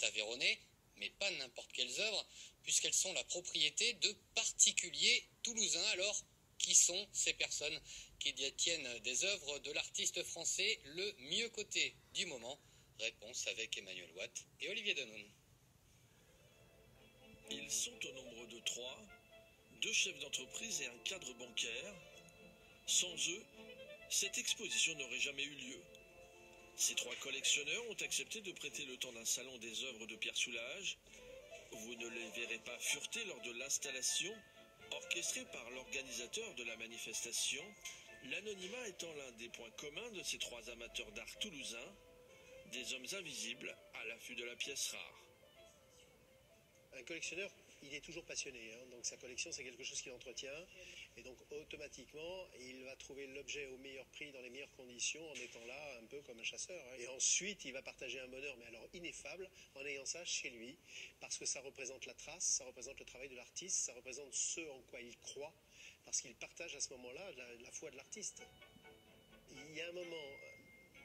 aveyronnais, mais pas n'importe quelles œuvres, puisqu'elles sont la propriété de particuliers toulousains. Alors, qui sont ces personnes qui détiennent des œuvres de l'artiste français le mieux coté du moment? Réponse avec Emmanuel Watt et Olivier Denoun. Ils sont au nombre de 3, 2 chefs d'entreprise et un cadre bancaire. Sans eux, cette exposition n'aurait jamais eu lieu. Ces 3 collectionneurs ont accepté de prêter le temps d'un salon des œuvres de Pierre Soulages. Vous ne les verrez pas fureter lors de l'installation, orchestrée par l'organisateur de la manifestation, l'anonymat étant l'un des points communs de ces 3 amateurs d'art toulousains, des hommes invisibles à l'affût de la pièce rare. Un collectionneur, il est toujours passionné, donc sa collection c'est quelque chose qu'il entretient et donc automatiquement il va trouver l'objet au meilleur prix dans les meilleures conditions en étant là un peu comme un chasseur. Et ensuite il va partager un bonheur mais alors ineffable en ayant ça chez lui parce que ça représente la trace, ça représente le travail de l'artiste, ça représente ce en quoi il croit parce qu'il partage à ce moment-là la foi de l'artiste. Il y a un moment...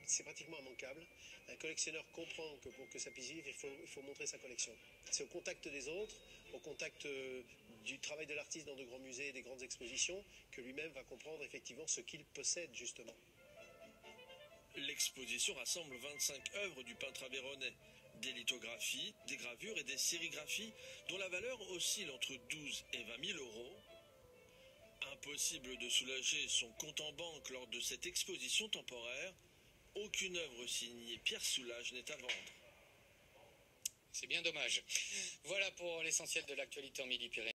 C'est pratiquement immanquable. Un collectionneur comprend que pour que ça puisse vivre, il faut montrer sa collection. C'est au contact des autres, au contact du travail de l'artiste dans de grands musées et des grandes expositions, que lui-même va comprendre effectivement ce qu'il possède justement. L'exposition rassemble 25 œuvres du peintre aveyronnais, des lithographies, des gravures et des sérigraphies dont la valeur oscille entre 12 et 20 000 euros. Impossible de soulager son compte en banque lors de cette exposition temporaire. Aucune œuvre signée Pierre Soulages n'est à vendre. C'est bien dommage. Voilà pour l'essentiel de l'actualité en Midi-Pyrénées.